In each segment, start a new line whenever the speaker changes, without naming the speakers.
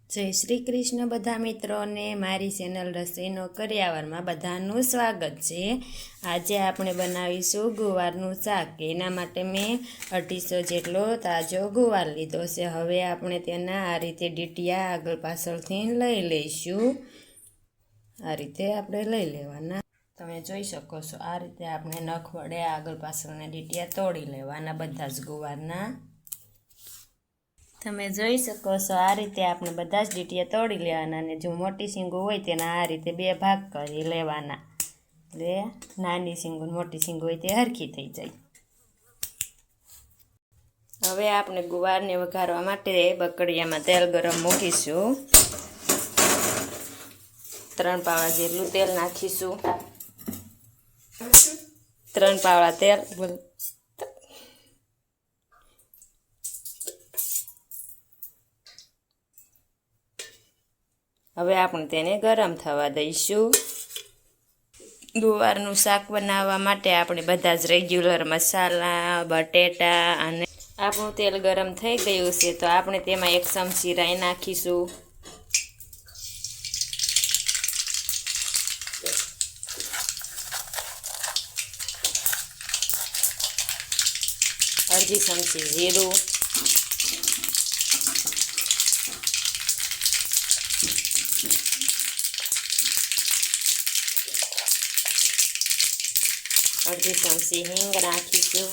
જય શ્રી કૃષ્ણ બધા મિત્રોને મારી ચેનલ રસોઈનો કરિયાવરમાં બધાનું સ્વાગત છે। આજે આપણે બનાવીશું ગુવારનું શાક। એના માટે મેં 250 જેટલો તાજો ગુવાર લીધો છે। હવે આપણે તેના આ રીતે ડીટીયા આગળ પાછળથી લઈ લઈશું। આ રીતે આપણે લઈ લેવાના। તમે જોઈ શકો છો આ રીતે આપણે નખ વડે આગળ પાછળના ડીટીયા તોડી લેવાના બધા જ ગુવારના। તમે જોઈ શકો છો આ રીતે આપણે બધા જ ડીટીયા તોડી લેવાના અને જો મોટી શીંગો હોય તેના આ રીતે બે ભાગ કરી લેવાના, એટલે નાની શીંગો મોટી શીંગો હોય તે હરખી થઈ જાય। હવે આપણે ગુવારને વઘારવા માટે બકડિયામાં તેલ ગરમ મૂકીશું। 3 પાવડા જેટલું તેલ નાખીશું। 3 પાવડા તેલ। હવે આપણે તેને ગરમ થવા દઈશું। ગુવારનું શાક બનાવવા માટે આપણે બધા જ રેગ્યુલર મસાલા, બટેટા અને આપણું તેલ ગરમ થઈ ગયું છે તો આપણે તેમાં 1 ચમચી રાઈ નાખીશું। અડધી ચમચી જીરું, અડધી ચમચી હિંગ નાખીશું।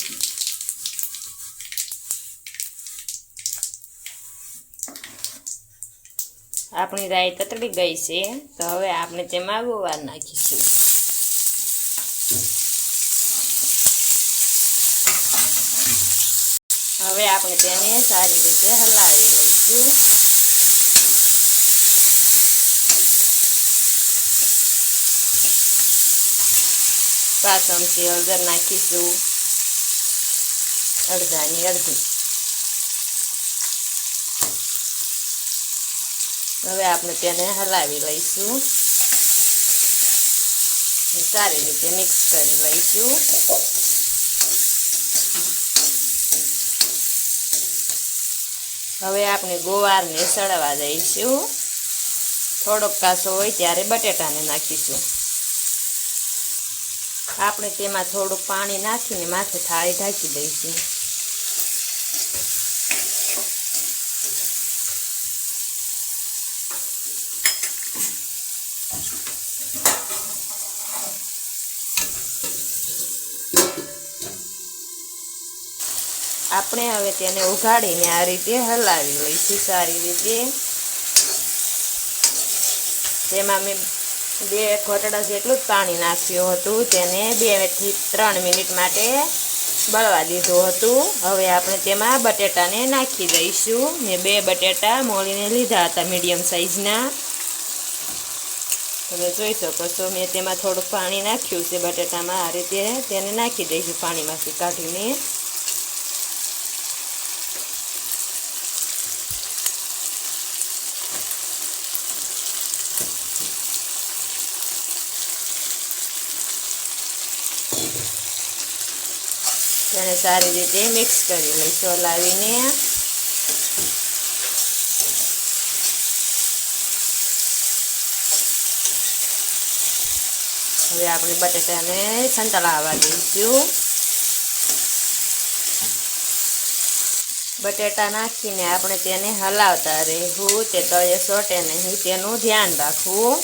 આપણી રાઈ તતડી ગઈ છે તો હવે આપણે તેમાં ગુવાર નાખીશું। હવે આપણે તેને સારી રીતે હલાવી લઈશું। પાંચ ચમચી હળદર નાખીશું, અડધાની અડધી। હવે આપણે તેને હલાવી લઈશું, સારી રીતે મિક્સ કરી લઈશું। હવે આપણે ગુવારને સળવા દઈશું। થોડોક કાચો હોય ત્યારે બટેટાને નાખીશું। આપણે તેમાં થોડુંક પાણી નાખીને માથે થાળી ઢાંકી દઈશું। આપણે હવે તેને ઉઘાડીને આ રીતે હલાવી લઈશું સારી રીતે। તેમાં મેં 2 ઘોટડા જેટલું જ પાણી નાખ્યું હતું, તેને 2 થી 3 મિનિટ માટે બળવા દીધું હતું। હવે આપણે તેમાં બટેટાને નાખી દઈશું। મેં 2 બટેટા મોળીને લીધા હતા મીડિયમ સાઈઝના। તમે જોઈ શકો છો મેં તેમાં થોડુંક પાણી નાખ્યું છે બટેટામાં। આ રીતે તેને નાખી દઈશું પાણીમાંથી કાઢીને। તેને સારી રીતે મિક્સ કરી લઈશું હલાવીને। હવે આપણે બટેટાને સંતળાવવા દઈશું। બટેટા નાખીને આપણે તેને હલાવતા રહેવું, તે તળિયે ચોંટે નહીં તેનું ધ્યાન રાખવું।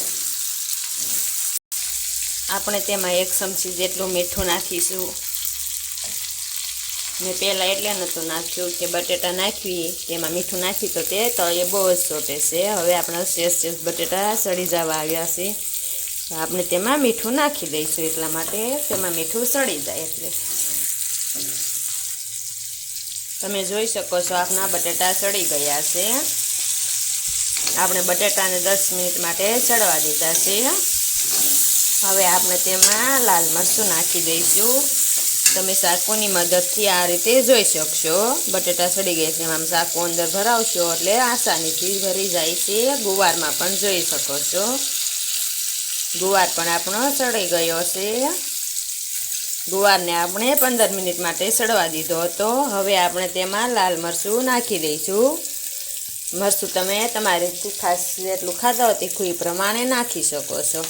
આપણે તેમાં 1 ચમચી જેટલું મીઠું નાખીશું। મેં પહેલાં એટલે નહોતું નાખ્યું કે બટેટા નાખવી તેમાં મીઠું નાખ્યું તો તે તળિયે બહુ જ ચોંટે છે। હવે આપણા શેષ બટેટા સડી જવા આવ્યા છે તો આપણે તેમાં મીઠું નાખી દઈશું, એટલા માટે તેમાં મીઠું સડી જાય એટલે। તમે જોઈ શકો છો આપણા બટેટા સડી ગયા છે। આપણે બટેટાને 10 મિનિટ માટે સડવા દીધા છે। હવે આપણે તેમાં લાલ મરચું નાખી દઈશું। તમે ચાકુની મદદથી આ રીતે જોઈ શકશો બટેટા સડી ગયા છે, એમાં ચાકુ અંદર ભરાવશો એટલે આસાનીથી ભરી જાય છે। ગુવારમાં પણ જોઈ શકો છો ગુવાર પણ આપણો સડી ગયો છે। ગુવારને આપણે 15 મિનિટ માટે સડવા દીધો હતો। હવે આપણે તેમાં લાલ મરચું નાખી દઈશું। મરચું તમે તમારે તીખાશ જેટલું ખાતા હોય તીખું એ પ્રમાણે નાખી શકો છો.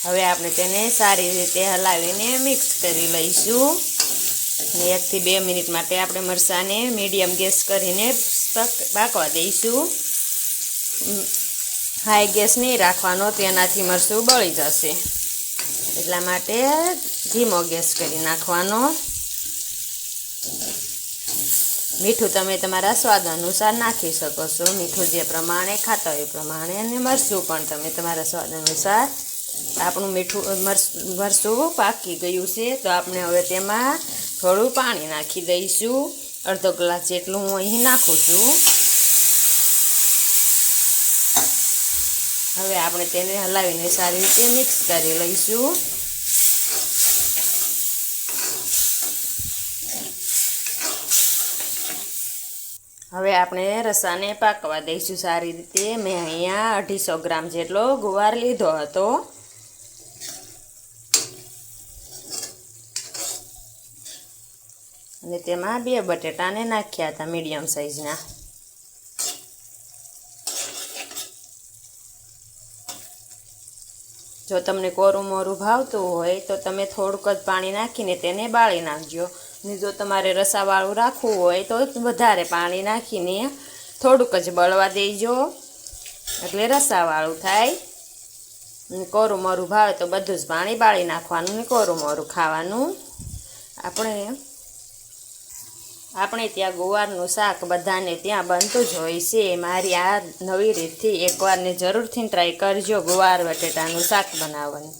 હવે આપણે તેને સારી રીતે હલાવીને મિક્સ કરી લઈશું. 1 થી 2 મિનિટ માટે આપણે મરચાંને મીડિયમ ગેસ કરીને પાકવા દઈશું. હાઈ ગેસ નહીં રાખવાનો, તેનાથી મરચું બળી જશે. એટલા માટે ધીમો ગેસ કરી નાખવાનો. મીઠું તમે તમારા સ્વાદ અનુસાર નાખી શકો છો. મીઠું જે પ્રમાણે ખાતા હોય એ પ્રમાણે, અને મરચું પણ તમે તમારા સ્વાદ અનુસાર. આપણું મરચું પાકી ગયું છે, તો આપણે હવે તેમાં થોડું પાણી નાખી દઈશું. અડધો ગ્લાસ જેટલું હું અહીં નાખું છું. હવે આપણે તેને હલાવીને સારી રીતે મિક્સ કરી લઈશું. હવે આપણે રસાને પાકવા દઈશું સારી રીતે. મેં અહીંયા 250 ગ્રામ જેટલો ગુવાર લીધો હતો. અને તેમાં 2 બટેટાને નાખ્યા હતા મીડિયમ સાઈઝના. જો તમને કોરું મોરું ભાવતું હોય તો તમે થોડુંક જ પાણી નાખીને તેને બાળી નાખજો. ને જો તમારે રસાવાળું રાખવું હોય તો વધારે પાણી નાખીને થોડુંક જ બળવા દેજો, એટલે રસાવાળું થાય. કોરું મોરું ભાવે તો બધું જ પાણી બાળી નાખવાનું ને કોરું મોરું ખાવાનું. આપણે ત્યાં ગુવારનું શાક બધાને ત્યાં બનતું જ હોય છે. મારી આ નવી રીતથી એકવારને જરૂરથી ટ્રાય કરજો ગુવાર બટેટાનું શાક બનાવવાનું.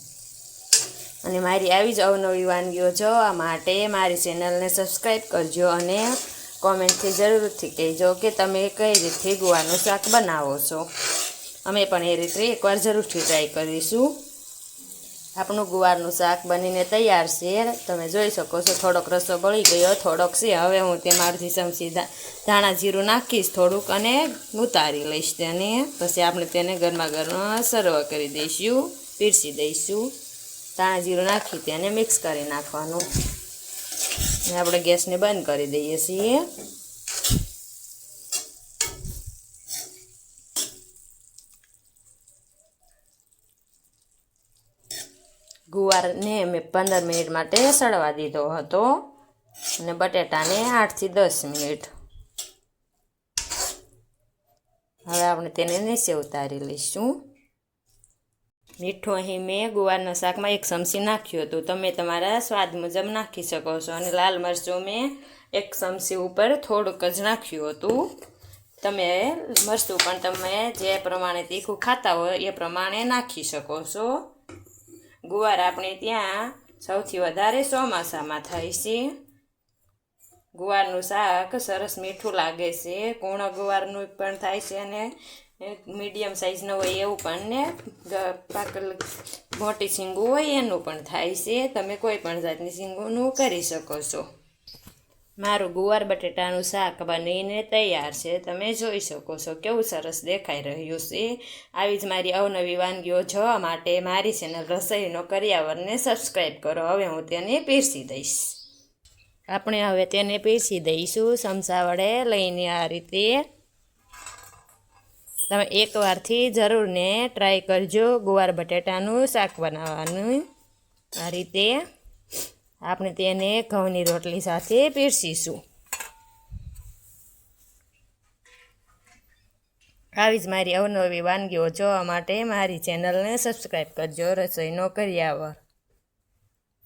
અને મારી આવી જ અવનવી વાનગીઓ જોવા માટે મારી ચેનલને સબસ્ક્રાઈબ કરજો અને કોમેન્ટથી જરૂરથી કહેજો કે તમે કઈ રીતથી ગુવારનું શાક બનાવો છો. અમે પણ એ રીતે એકવાર જરૂરથી ટ્રાય કરીશું. આપણું ગુવારનું શાક બનીને તૈયાર છે. તમે જોઈ શકો છો થોડોક રસો બળી ગયો, થોડોક છે. હવે હું તેમાં અડધી ચમચી ધાણા જીરું નાખીશ થોડુંક, અને ઉતારી લઈશ તેને. પછી આપણે તેને ગરમા ગરમ સર્વ કરી દઈશું, પીરસી દઈશું. ધાણા જીરું નાખી તેને મિક્સ કરી નાખવાનું. અને આપણે ગેસને બંધ કરી દઈએ છીએ. ગુવારને મેં 15 મિનિટ માટે સડવા દીધો હતો, અને બટેટાને 8 થી 10 મિનિટ. હવે આપણે તેને નીચે ઉતારી લઈશું. મીઠું અહીં મેં ગુવારના શાકમાં 1 ચમચી નાખ્યું હતું. તમે તમારા સ્વાદ મુજબ નાખી શકો છો. અને લાલ મરચું મેં 1 ચમચી ઉપર થોડુંક જ નાખ્યું હતું. તમે મરચું પણ તમે જે પ્રમાણે તીખું ખાતા હોય એ પ્રમાણે નાખી શકો છો. ગુવાર આપણે ત્યાં સૌથી વધારે ચોમાસામાં થાય છે. ગુવારનું શાક સરસ મીઠું લાગે છે. કૂણો ગુવારનું પણ થાય છે, અને મીડિયમ સાઈઝનું હોય એવું પણ, ને મોટી શીંગું હોય એનું પણ થાય છે. તમે કોઈ પણ જાતની શીંગુનું કરી શકો છો. મારું ગુવાર બટેટાનું શાક બનીને તૈયાર છે. તમે જોઈ શકો છો કેવું સરસ દેખાઈ રહ્યું છે. આવી જ મારી અવનવી વાનગીઓ જોવા માટે મારી ચેનલ રસોઈનો કરિયાવરને સબસ્ક્રાઈબ કરો. હવે હું તેને પીરસી દઈશ. આપણે હવે તેને પીરસી દઈશું ચમચા વડે લઈને. આ રીતે તમે એકવારથી જરૂરને ટ્રાય કરજો ગુવાર બટેટાનું શાક બનાવવાનું. આ રીતે આપણે તેને ઘઉંની રોટલી સાથે પીરસીશું. આવી જ મારી અવનવી વાનગીઓ જોવા માટે મારી ચેનલને સબસ્ક્રાઈબ કરજો, રસોઈનો કરિયાવર.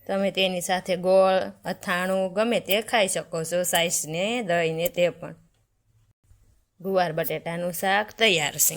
તમે તેની સાથે ગોળ, અથાણું ગમે તે ખાઈ શકો છો, સાઈસને દહીંને. તે પણ ગુવાર બટેટાનું શાક તૈયાર છે.